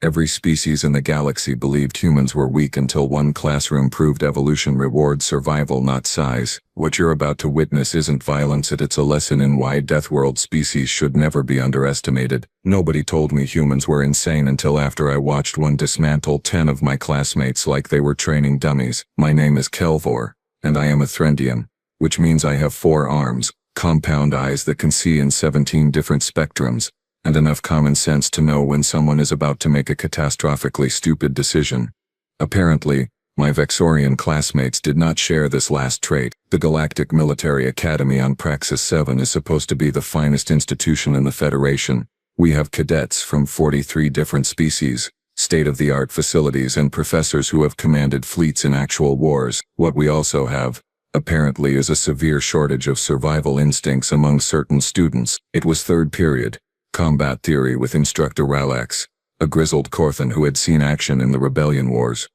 Every species in the galaxy believed humans were weak until one classroom proved evolution rewards survival, not size. What you're about to witness isn't violence, it's a lesson in why Deathworld species should never be underestimated. Nobody told me humans were insane until after I watched one dismantle 10 of my classmates like they were training dummies. My name is Kelvor, and I am a Threndian, which means I have 4 arms, compound eyes that can see in 17 different spectrums, and enough common sense to know when someone is about to make a catastrophically stupid decision. Apparently, my Vexorian classmates did not share this last trait. The Galactic Military Academy on Praxis 7 is supposed to be the finest institution in the Federation. We have cadets from 43 different species, state-of-the-art facilities, and professors who have commanded fleets in actual wars. What we also have, apparently, is a severe shortage of survival instincts among certain students. It was third period. Combat theory with Instructor Ralax, a grizzled Korthan who had seen action in the Rebellion Wars.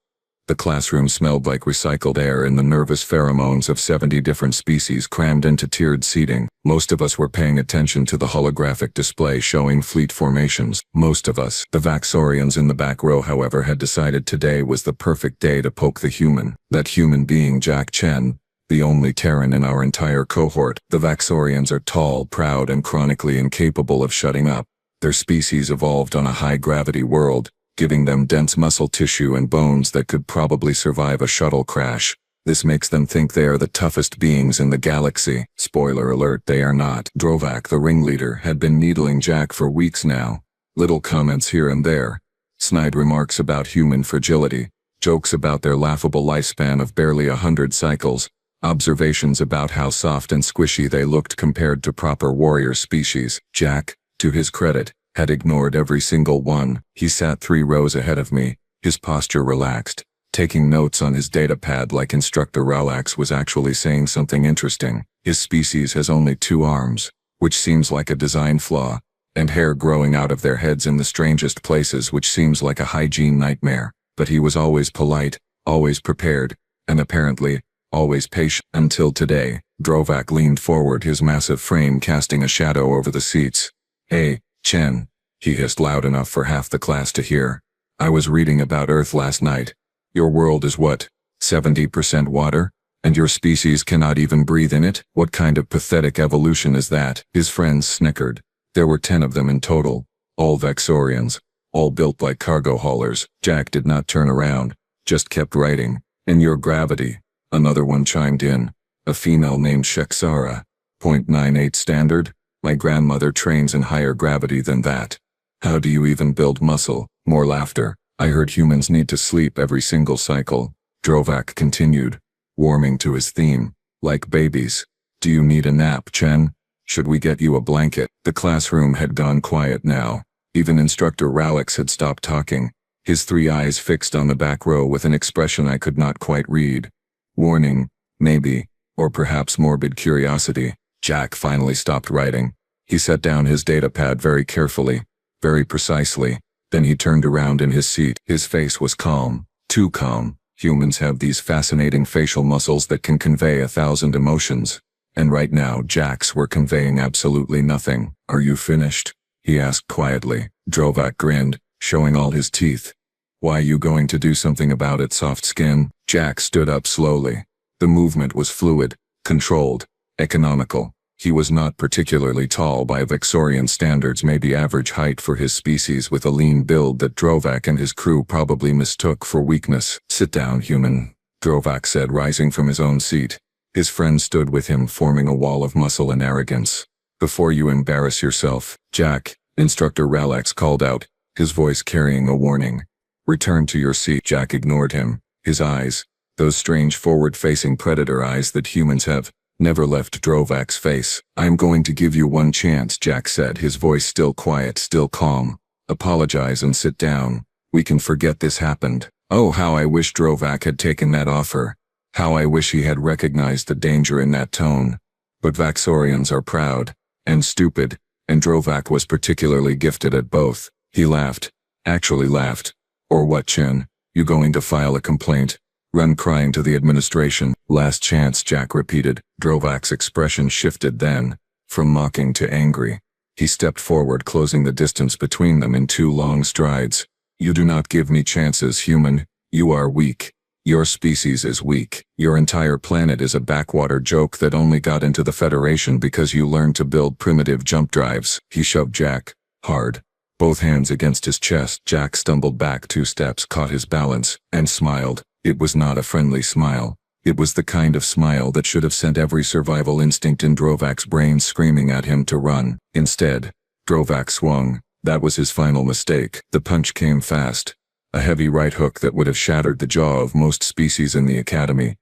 The classroom smelled like recycled air and the nervous pheromones of 70 different species crammed into tiered seating. Most of us were paying attention to the holographic display showing fleet formations. Most of us. The Vaxorians in the back row, however, had decided today was the perfect day to poke the human. That human being Jack Chen, the only Terran in our entire cohort. The Vaxorians are tall, proud, and chronically incapable of shutting up. Their species evolved on a high-gravity world, giving them dense muscle tissue and bones that could probably survive a shuttle crash. This makes them think they are the toughest beings in the galaxy. Spoiler alert, they are not. Drovak, the ringleader, had been needling Jack for weeks now. Little comments here and there. Snide remarks about human fragility. Jokes about their laughable lifespan of barely 100 cycles. Observations about how soft and squishy they looked compared to proper warrior species. Jack, to his credit, had ignored every single one. He sat 3 rows ahead of me, his posture relaxed, taking notes on his datapad like Instructor Ralax was actually saying something interesting. His species has only 2 arms, which seems like a design flaw, and hair growing out of their heads in the strangest places, which seems like a hygiene nightmare. But he was always polite, always prepared, and apparently, always patient. Until today. Drovak leaned forward, his massive frame casting a shadow over the seats. "Hey, Chen," he hissed loud enough for half the class to hear. "I was reading about Earth last night. Your world is what, 70% water? And your species cannot even breathe in it? What kind of pathetic evolution is that?" His friends snickered. There were 10 of them in total, all Vexorians, all built like cargo haulers. Jack did not turn around, just kept writing. "In your gravity," another one chimed in, a female named Sheksara. .98 standard? My grandmother trains in higher gravity than that. How do you even build muscle? More laughter. I heard humans need to sleep every single cycle. Drovak continued, warming to his theme. Like babies. Do you need a nap, Chen? Should we get you a blanket? The classroom had gone quiet now. Even Instructor Ralax had stopped talking, his 3 eyes fixed on the back row with an expression I could not quite read. Warning, maybe, or perhaps morbid curiosity. Jack finally stopped writing. He set down his datapad very carefully, very precisely. Then he turned around in his seat. His face was calm, too calm. Humans have these fascinating facial muscles that can convey 1,000 emotions. And right now Jack's were conveying absolutely nothing. "Are you finished?" he asked quietly. Drovak grinned, showing all his teeth. "Why, you going to do something about it, soft skin?" Jack stood up slowly. The movement was fluid, controlled, economical. He was not particularly tall by Vexorian standards, maybe average height for his species, with a lean build that Drovak and his crew probably mistook for weakness. "Sit down, human," Drovak said, rising from his own seat. His friend stood with him, forming a wall of muscle and arrogance. "Before you embarrass yourself, Jack," Instructor Ralax called out, his voice carrying a warning. "Return to your seat." Jack ignored him. His eyes, those strange forward-facing predator eyes that humans have, never left Drovak's face. "I'm going to give you one chance," Jack said, his voice still quiet, still calm. "Apologize and sit down. We can forget this happened." Oh, how I wish Drovak had taken that offer. How I wish he had recognized the danger in that tone. But Vaxorians are proud, and stupid, and Drovak was particularly gifted at both. He laughed. Actually laughed. "Or what, Chen? You going to file a complaint? Run crying to the administration?" "Last chance," Jack repeated. Drovak's expression shifted then, from mocking to angry. He stepped forward, closing the distance between them in 2 long strides. You do not give me chances, human. You are weak. Your species is weak. Your entire planet is a backwater joke that only got into the Federation because you learned to build primitive jump drives. He shoved Jack hard, both hands against his chest. Jack stumbled back 2 steps, caught his balance, and smiled. It was not a friendly smile. It was the kind of smile that should have sent every survival instinct in Drovak's brain screaming at him to run. Instead, Drovak swung. That was his final mistake. The punch came fast. A heavy right hook that would have shattered the jaw of most species in the academy.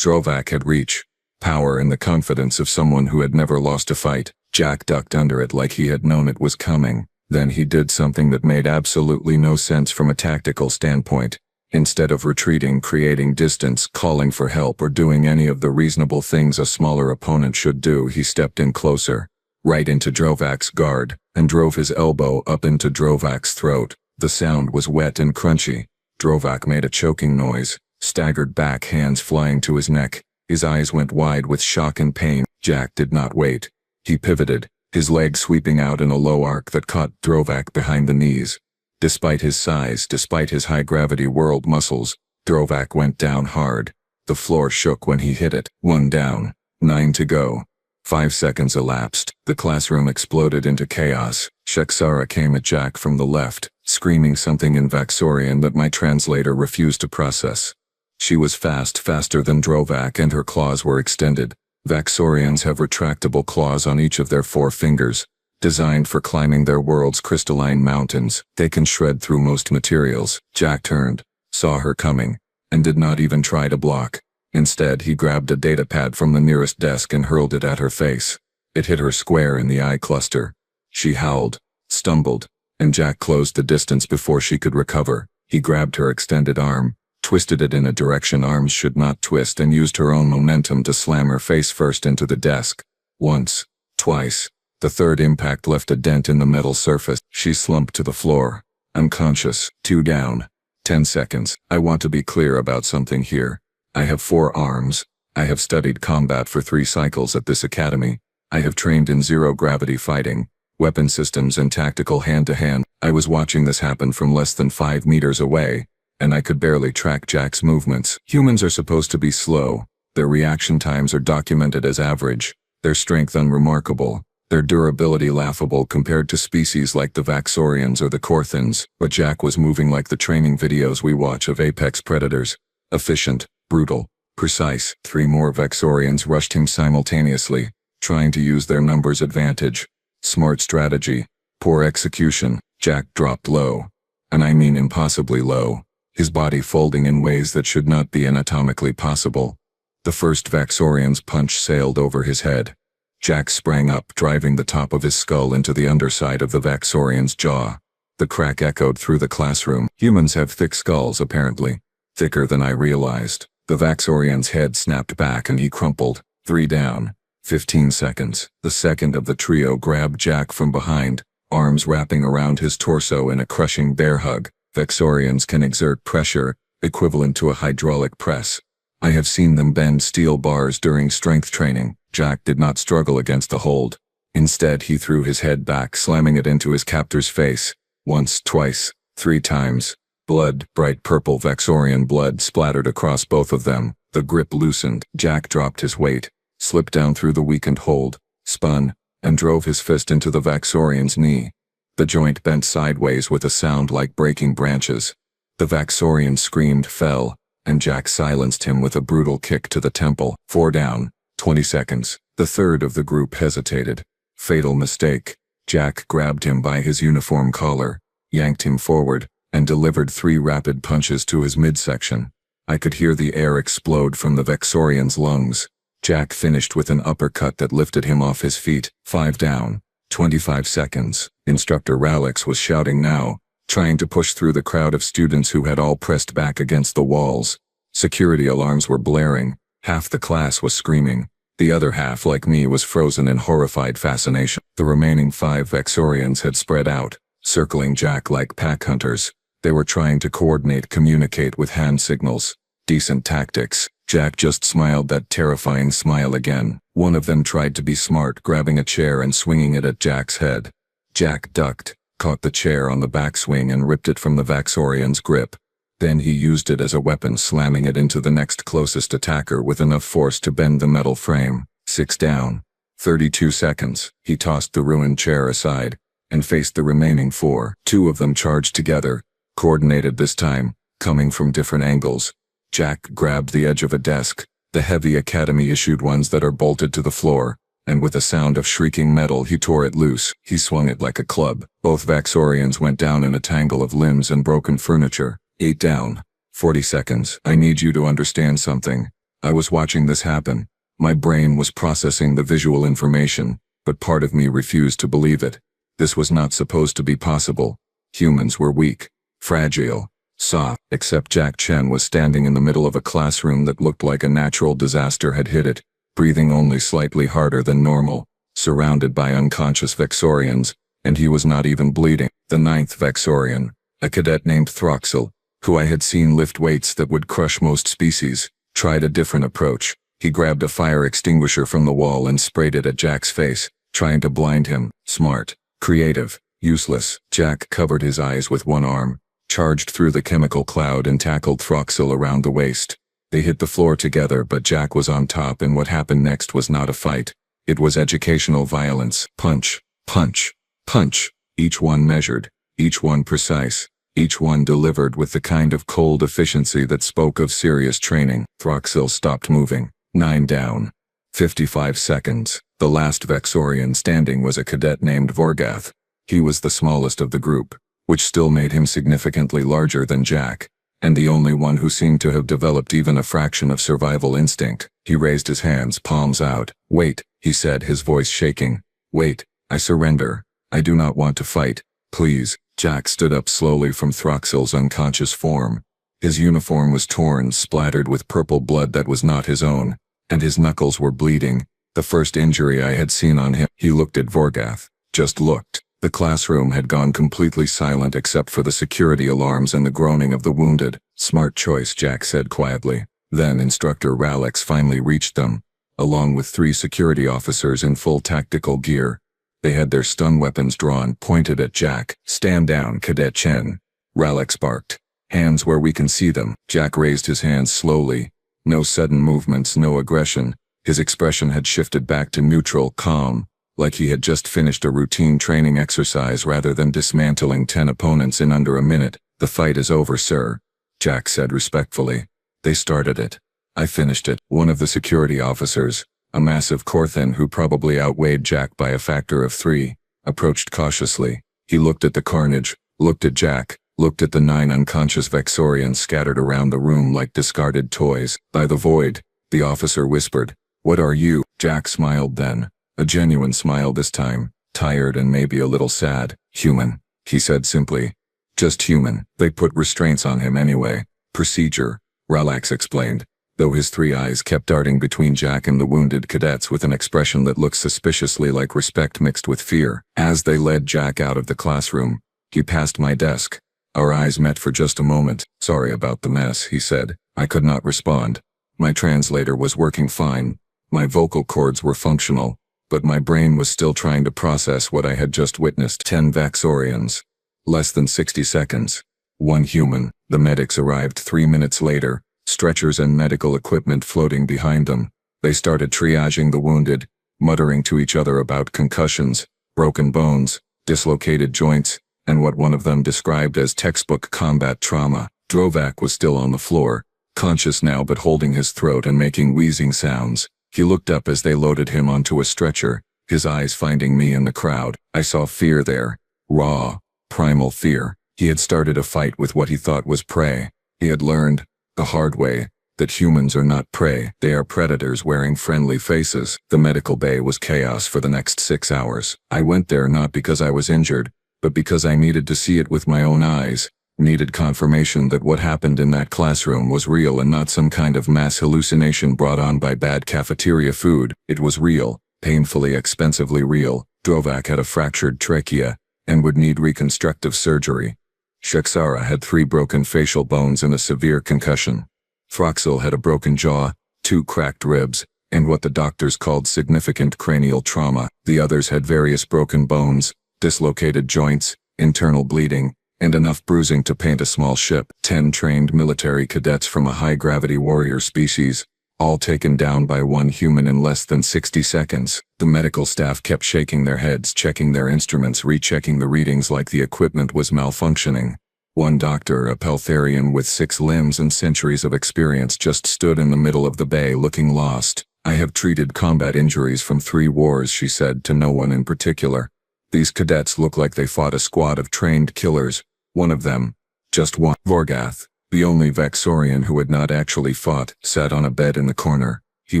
Drovak had reach, power, and the confidence of someone who had never lost a fight. Jack ducked under it like he had known it was coming. Then he did something that made absolutely no sense from a tactical standpoint. Instead of retreating, creating distance, calling for help, or doing any of the reasonable things a smaller opponent should do, he stepped in closer, right into Drovak's guard, and drove his elbow up into Drovak's throat. The sound was wet and crunchy. Drovak made a choking noise, staggered back, hands flying to his neck. His eyes went wide with shock and pain. Jack did not wait. He pivoted, his leg sweeping out in a low arc that caught Drovak behind the knees. Despite his size, despite his high-gravity world muscles, Drovak went down hard. The floor shook when he hit it. 1 down. 9 to go. 5 seconds elapsed. The classroom exploded into chaos. Sheksara came at Jack from the left, screaming something in Vaxorian that my translator refused to process. She was faster than Drovak, and her claws were extended. Vaxorians have retractable claws on each of their 4 fingers, designed for climbing their world's crystalline mountains. They can shred through most materials. Jack turned, saw her coming, and did not even try to block. Instead, he grabbed a datapad from the nearest desk and hurled it at her face. It hit her square in the eye cluster. She howled, stumbled, and Jack closed the distance before she could recover. He grabbed her extended arm, twisted it in a direction arms should not twist, and used her own momentum to slam her face first into the desk. Once, twice. The third impact left a dent in the metal surface. She slumped to the floor, unconscious. 2 down. 10 seconds. I want to be clear about something here. I have 4 arms. I have studied combat for 3 cycles at this academy. I have trained in zero-gravity fighting, weapon systems, and tactical hand-to-hand. I was watching this happen from less than 5 meters away, and I could barely track Jack's movements. Humans are supposed to be slow. Their reaction times are documented as average, their strength unremarkable, their durability laughable compared to species like the Vaxorians or the Korthans, but Jack was moving like the training videos we watch of apex predators. Efficient, brutal, precise. 3 more Vaxorians rushed him simultaneously, trying to use their numbers advantage. Smart strategy, poor execution. Jack dropped low, and I mean impossibly low, his body folding in ways that should not be anatomically possible. The first Vaxorian's punch sailed over his head. Jack sprang up, driving the top of his skull into the underside of the Vaxorian's jaw. The crack echoed through the classroom. Humans have thick skulls, apparently. Thicker than I realized. The Vaxorian's head snapped back and he crumpled. 3 down. 15 seconds. The second of the trio grabbed Jack from behind, arms wrapping around his torso in a crushing bear hug. Vaxorians can exert pressure, equivalent to a hydraulic press. I have seen them bend steel bars during strength training. Jack did not struggle against the hold. Instead, he threw his head back, slamming it into his captor's face. Once, twice, 3 times. Blood, bright purple Vaxorian blood, splattered across both of them. The grip loosened. Jack dropped his weight, slipped down through the weakened hold, spun, and drove his fist into the Vaxorian's knee. The joint bent sideways with a sound like breaking branches. The Vaxorian screamed, fell, and Jack silenced him with a brutal kick to the temple. 4 down. 20 seconds. The third of the group hesitated. Fatal mistake. Jack grabbed him by his uniform collar, yanked him forward, and delivered 3 rapid punches to his midsection. I could hear the air explode from the Vaxorian's lungs. Jack finished with an uppercut that lifted him off his feet. 5 down. 25 seconds. Instructor Ralix was shouting now, trying to push through the crowd of students who had all pressed back against the walls. Security alarms were blaring. Half the class was screaming. The other half, like me, was frozen in horrified fascination. The remaining 5 Vaxorians had spread out, circling Jack like pack hunters. They were trying to coordinate, communicate with hand signals. Decent tactics. Jack just smiled that terrifying smile again. One of them tried to be smart, grabbing a chair and swinging it at Jack's head. Jack ducked, caught the chair on the backswing and ripped it from the Vaxorian's grip. Then he used it as a weapon, slamming it into the next closest attacker with enough force to bend the metal frame. 6 down. 32 seconds. He tossed the ruined chair aside and faced the remaining 4. 2 of them charged together, coordinated this time, coming from different angles. Jack grabbed the edge of a desk, the heavy Academy-issued ones that are bolted to the floor, and with a sound of shrieking metal he tore it loose. He swung it like a club. Both Vaxorians went down in a tangle of limbs and broken furniture. 8 down. 40 seconds. I need you to understand something. I was watching this happen. My brain was processing the visual information, but part of me refused to believe it. This was not supposed to be possible. Humans were weak, fragile, soft, except Jack Chen was standing in the middle of a classroom that looked like a natural disaster had hit it, breathing only slightly harder than normal, surrounded by unconscious Vaxorians, and he was not even bleeding. The 9th Vaxorian, a cadet named Throxel, who I had seen lift weights that would crush most species, tried a different approach. He grabbed a fire extinguisher from the wall and sprayed it at Jack's face, trying to blind him. Smart, creative, useless. Jack covered his eyes with one arm, charged through the chemical cloud and tackled Throxel around the waist. They hit the floor together, but Jack was on top, and what happened next was not a fight. It was educational violence. Punch, punch, punch. Each one measured, each one precise. Each one delivered with the kind of cold efficiency that spoke of serious training. Throxel stopped moving. 9 down. 55 seconds. The last Vaxorian standing was a cadet named Vorgath. He was the smallest of the group, which still made him significantly larger than Jack, and the only one who seemed to have developed even a fraction of survival instinct. He raised his hands, palms out. "Wait," he said, his voice shaking. "Wait, I surrender. I do not want to fight. Please." Jack stood up slowly from Throxel's unconscious form. His uniform was torn, splattered with purple blood that was not his own, and his knuckles were bleeding. The first injury I had seen on him. He looked at Vorgath. Just looked. The classroom had gone completely silent except for the security alarms and the groaning of the wounded. "Smart choice," Jack said quietly. Then Instructor Ralex finally reached them, along with 3 security officers in full tactical gear. They had their stun weapons drawn, pointed at Jack. "Stand down, Cadet Chen," Ralex barked. "Hands where we can see them." Jack raised his hands slowly. No sudden movements, no aggression. His expression had shifted back to neutral, calm, like he had just finished a routine training exercise rather than dismantling 10 opponents in under a minute. "The fight is over, sir," Jack said respectfully. "They started it. I finished it." One of the security officers, a massive Korthan who probably outweighed Jack by a factor of 3, approached cautiously. He looked at the carnage, looked at Jack, looked at the 9 unconscious Vaxorians scattered around the room like discarded toys. "By the void," the officer whispered. "What are you?" Jack smiled then. A genuine smile this time, tired and maybe a little sad. "Human," he said simply. "Just human." They put restraints on him anyway. "Procedure," Ralex explained, though his 3 eyes kept darting between Jack and the wounded cadets with an expression that looked suspiciously like respect mixed with fear. As they led Jack out of the classroom, he passed my desk. Our eyes met for just a moment. "Sorry about the mess," he said. I could not respond. My translator was working fine. My vocal cords were functional, but my brain was still trying to process what I had just witnessed. 10 Vaxorians. Less than 60 seconds. 1 human. The medics arrived 3 minutes later, stretchers and medical equipment floating behind them. They started triaging the wounded, muttering to each other about concussions, broken bones, dislocated joints, and what one of them described as textbook combat trauma. Drovak was still on the floor, conscious now but holding his throat and making wheezing sounds. He looked up as they loaded him onto a stretcher, his eyes finding me in the crowd. I saw fear there. Raw, primal fear. He had started a fight with what he thought was prey. He had learned, the hard way, that humans are not prey. They are predators wearing friendly faces. The medical bay was chaos for the next 6 hours. I went there not because I was injured, but because I needed to see it with my own eyes, needed confirmation that what happened in that classroom was real and not some kind of mass hallucination brought on by bad cafeteria food. It was real, painfully expensively real. Drovak had a fractured trachea and would need reconstructive surgery. Shaksara had 3 broken facial bones and a severe concussion. Throxel had a broken jaw, 2 cracked ribs, and what the doctors called significant cranial trauma. The others had various broken bones, dislocated joints, internal bleeding, and enough bruising to paint a small ship. 10 trained military cadets from a high-gravity warrior species, all taken down by one human in less than 60 seconds. The medical staff kept shaking their heads, checking their instruments, rechecking the readings like the equipment was malfunctioning. One doctor, a Peltharian with 6 limbs and centuries of experience, just stood in the middle of the bay looking lost. "I have treated combat injuries from 3 wars," she said to no one in particular. "These cadets look like they fought a squad of trained killers. One of them, just one." Vorgath, the only Vaxorian who had not actually fought, sat on a bed in the corner. He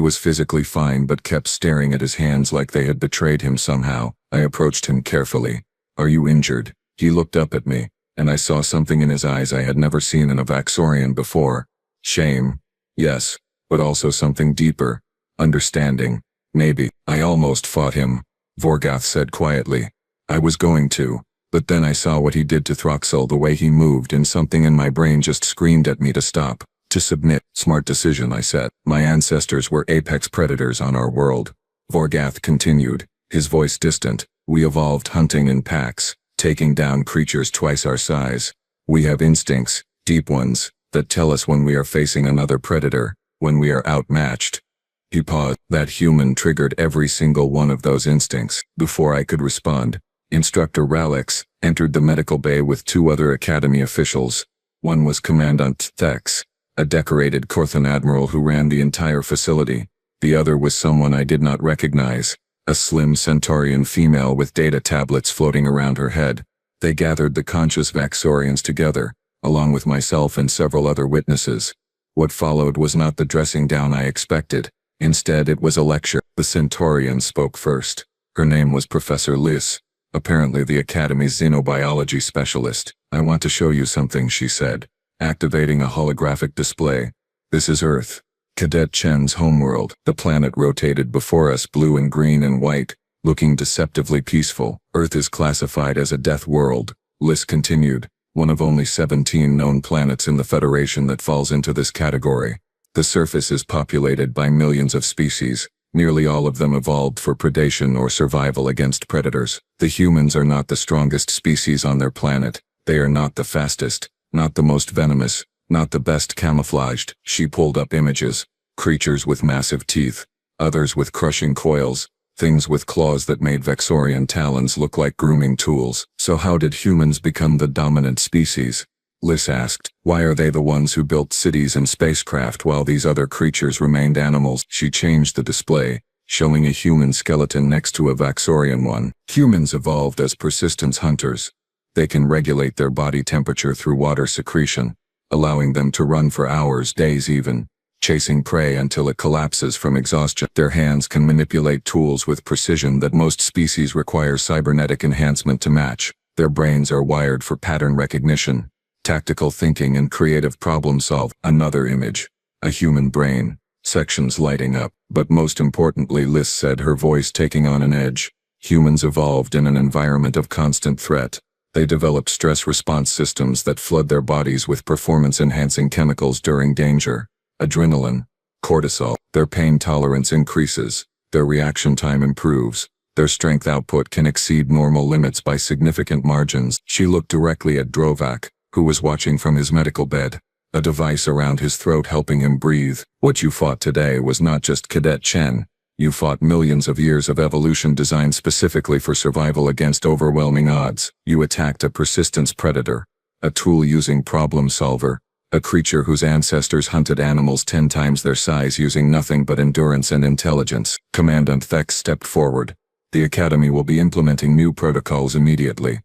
was physically fine but kept staring at his hands like they had betrayed him somehow. I approached him carefully. "Are you injured?" He looked up at me, and I saw something in his eyes I had never seen in a Vaxorian before. Shame. Yes, but also something deeper. Understanding. Maybe. "I almost fought him," Vorgath said quietly. "I was going to. But then I saw what he did to Throxel, the way he moved, and something in my brain just screamed at me to stop, to submit." "Smart decision," I said. "My ancestors were apex predators on our world." Vorgath continued, his voice distant. "We evolved hunting in packs, taking down creatures twice our size. We have instincts, deep ones, that tell us when we are facing another predator, when we are outmatched." He paused. "That human triggered every single one of those instincts." Before I could respond, Instructor Ralix entered the medical bay with 2 other Academy officials. One was Commandant Thex, a decorated Korthan admiral who ran the entire facility. The other was someone I did not recognize, a slim Centaurian female with data tablets floating around her head. They gathered the conscious Vaxorians together, along with myself and several other witnesses. What followed was not the dressing down I expected. Instead, it was a lecture. The Centaurian spoke first. Her name was Professor Lys, apparently the Academy's xenobiology specialist. "I want to show you something," she said, activating a holographic display. "This is Earth, Cadet Chen's homeworld." The planet rotated before us, blue and green and white, looking deceptively peaceful. "Earth is classified as a death world," Lys continued, "one of only 17 known planets in the Federation that falls into this category. The surface is populated by millions of species. Nearly all of them evolved for predation or survival against predators. The humans are not the strongest species on their planet. They are not the fastest, not the most venomous, not the best camouflaged." She pulled up images. Creatures with massive teeth, others with crushing coils, things with claws that made Vaxorian talons look like grooming tools. "So how did humans become the dominant species?" Lys asked. "Why are they the ones who built cities and spacecraft while these other creatures remained animals?" She changed the display, showing a human skeleton next to a Vaxorian one. "Humans evolved as persistence hunters. They can regulate their body temperature through water secretion, allowing them to run for hours, days even, chasing prey until it collapses from exhaustion. Their hands can manipulate tools with precision that most species require cybernetic enhancement to match. Their brains are wired for pattern recognition, tactical thinking, and creative problem solve." Another image. A human brain, sections lighting up. "But most importantly," Lys said, her voice taking on an edge, "humans evolved in an environment of constant threat. They developed stress response systems that flood their bodies with performance-enhancing chemicals during danger. Adrenaline, cortisol. Their pain tolerance increases. Their reaction time improves. Their strength output can exceed normal limits by significant margins." She looked directly at Drovak, who was watching from his medical bed, a device around his throat helping him breathe. "What you fought today was not just Cadet Chen. You fought millions of years of evolution designed specifically for survival against overwhelming odds. You attacked a persistence predator, a tool-using problem solver, a creature whose ancestors hunted animals 10 times their size using nothing but endurance and intelligence." Commandant Thex stepped forward. "The Academy will be implementing new protocols immediately.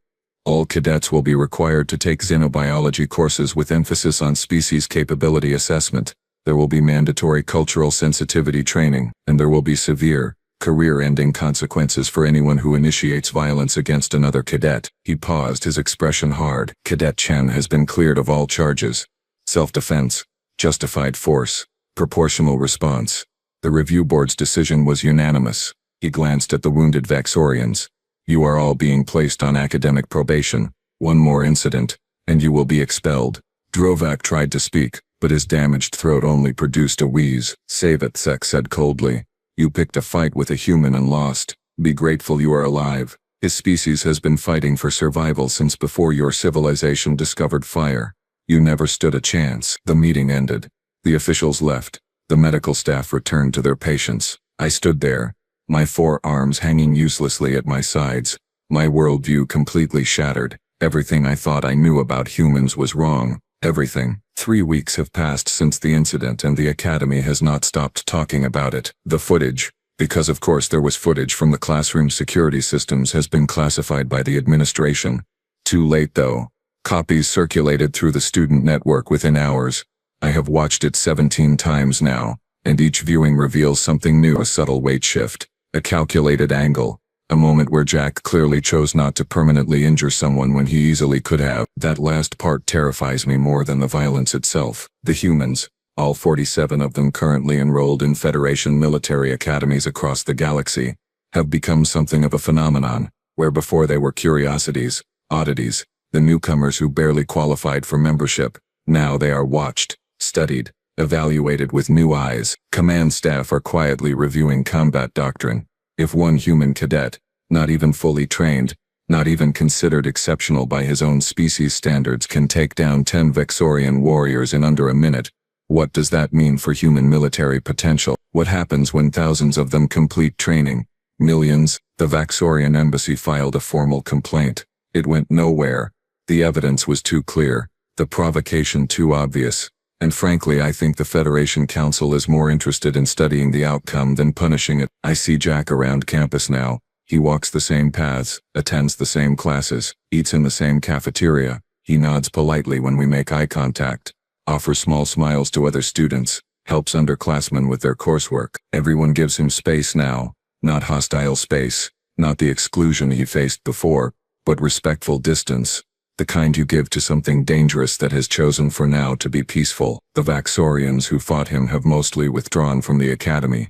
All cadets will be required to take xenobiology courses with emphasis on species capability assessment. There will be mandatory cultural sensitivity training, and there will be severe, career-ending consequences for anyone who initiates violence against another cadet." He paused, his expression hard. "Cadet Chen has been cleared of all charges. Self-defense, justified force, proportional response." The review board's decision was unanimous. He glanced at the wounded Vaxorians. "You are all being placed on academic probation. One more incident, and you will be expelled." Drovak tried to speak, but his damaged throat only produced a wheeze. "Save it," Sek said coldly. "You picked a fight with a human and lost. Be grateful you are alive." His species has been fighting for survival since before your civilization discovered fire. You never stood a chance. The meeting ended. The officials left. The medical staff returned to their patients. I stood there, my 4 arms hanging uselessly at my sides, my worldview completely shattered. Everything I thought I knew about humans was wrong. Everything. 3 weeks have passed since the incident and the Academy has not stopped talking about it. The footage, because of course there was footage from the classroom security systems, has been classified by the administration. Too late though. Copies circulated through the student network within hours. I have watched it 17 times now, and each viewing reveals something new: a subtle weight shift, a calculated angle, a moment where Jack clearly chose not to permanently injure someone when he easily could have. That last part terrifies me more than the violence itself. The humans, all 47 of them currently enrolled in Federation military academies across the galaxy, have become something of a phenomenon, where before they were curiosities, oddities, the newcomers who barely qualified for membership. Now they are watched, studied, evaluated with new eyes. Command staff are quietly reviewing combat doctrine. If one human cadet, not even fully trained, not even considered exceptional by his own species standards, can take down 10 Vexorian warriors in under a minute, what does that mean for human military potential? What happens when thousands of them complete training? Millions? The Vaxorian embassy filed a formal complaint. It went nowhere. The evidence was too clear, the provocation too obvious, and frankly I think the Federation Council is more interested in studying the outcome than punishing it. I see Jack around campus now. He walks the same paths, attends the same classes, eats in the same cafeteria. He nods politely when we make eye contact, offers small smiles to other students, helps underclassmen with their coursework. Everyone gives him space now, not hostile space, not the exclusion he faced before, but respectful distance. The kind you give to something dangerous that has chosen for now to be peaceful. The Vaxorians who fought him have mostly withdrawn from the academy.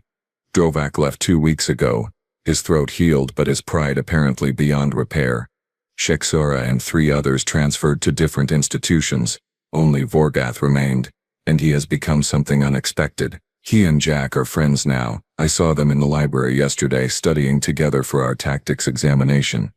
Drovak left 2 weeks ago, his throat healed but his pride apparently beyond repair. Shexora and 3 others transferred to different institutions. Only Vorgath remained, and he has become something unexpected. He and Jack are friends now. I saw them in the library yesterday studying together for our tactics examination.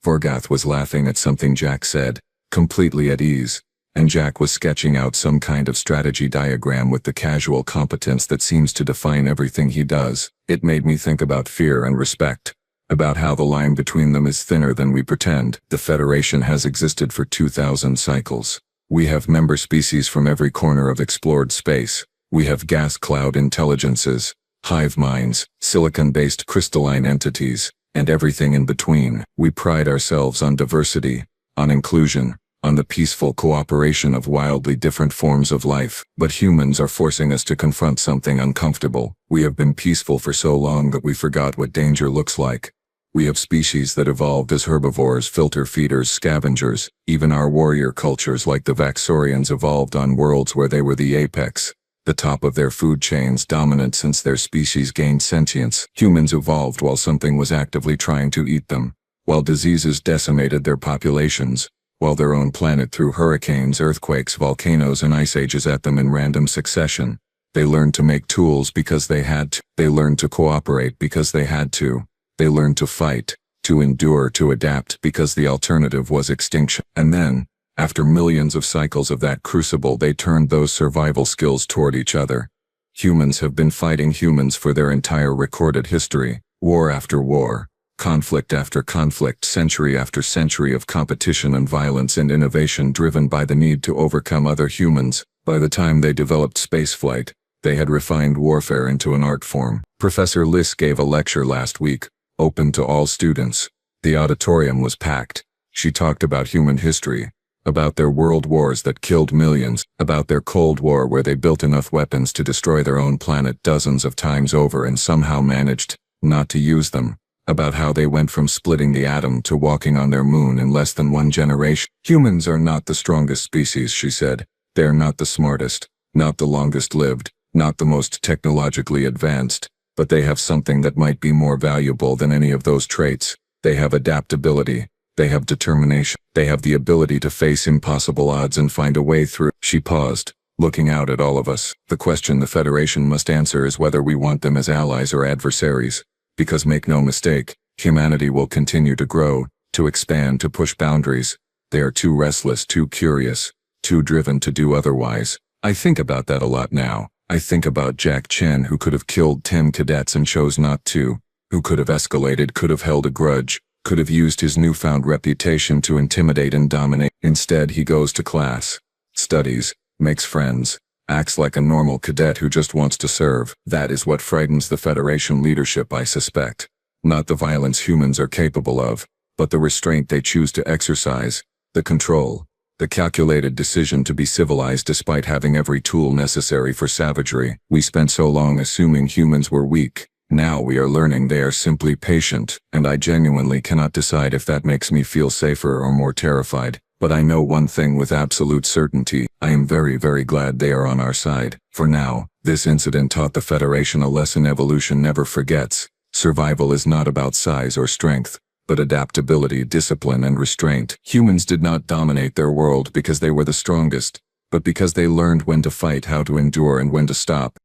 Vorgath was laughing at something Jack said, completely at ease, and Jack was sketching out some kind of strategy diagram with the casual competence that seems to define everything he does. It made me think about fear and respect, about how the line between them is thinner than we pretend. The Federation has existed for 2,000 cycles. We have member species from every corner of explored space. We have gas cloud intelligences, hive minds, silicon-based crystalline entities, and everything in between. We pride ourselves on diversity, on inclusion, on the peaceful cooperation of wildly different forms of life. But humans are forcing us to confront something uncomfortable. We have been peaceful for so long that we forgot what danger looks like. We have species that evolved as herbivores, filter feeders, scavengers. Even our warrior cultures like the Vaxorians evolved on worlds where they were the apex, the top of their food chains, dominant since their species gained sentience. Humans evolved while something was actively trying to eat them, while diseases decimated their populations, while their own planet threw hurricanes, earthquakes, volcanoes, and ice ages at them in random succession. They learned to make tools because they had to. They learned to cooperate because they had to. They learned to fight, to endure, to adapt because the alternative was extinction. And then, after millions of cycles of that crucible, they turned those survival skills toward each other. Humans have been fighting humans for their entire recorded history, war after war, conflict after conflict, century after century of competition and violence and innovation driven by the need to overcome other humans. By the time they developed spaceflight, they had refined warfare into an art form. Professor Liss gave a lecture last week, open to all students. The auditorium was packed. She talked about human history, about their world wars that killed millions, about their Cold War where they built enough weapons to destroy their own planet dozens of times over and somehow managed not to use them, about how they went from splitting the atom to walking on their moon in less than 1 generation. Humans are not the strongest species, she said. They're not the smartest, not the longest lived, not the most technologically advanced, but they have something that might be more valuable than any of those traits. They have adaptability. They have determination. They have the ability to face impossible odds and find a way through. She paused, looking out at all of us. The question the Federation must answer is whether we want them as allies or adversaries. Because make no mistake, Humanity will continue to grow, to expand, to push boundaries. They are too restless, too curious, too driven to do otherwise. I think about that a lot now. I think about Jack Chen, who could have killed 10 cadets and chose not to, who could have escalated, could have held a grudge, could have used his newfound reputation to intimidate and dominate. Instead, he goes to class, studies, makes friends, acts like a normal cadet who just wants to serve. That is what frightens the Federation leadership, I suspect. Not the violence humans are capable of, but the restraint they choose to exercise, the control, the calculated decision to be civilized despite having every tool necessary for savagery. We spent so long assuming humans were weak. Now we are learning they are simply patient, and I genuinely cannot decide if that makes me feel safer or more terrified. But I know one thing with absolute certainty: I am very, very glad they are on our side. For now, this incident taught the Federation a lesson evolution never forgets. Survival is not about size or strength, but adaptability, discipline, and restraint. Humans did not dominate their world because they were the strongest, but because they learned when to fight, how to endure, and when to stop.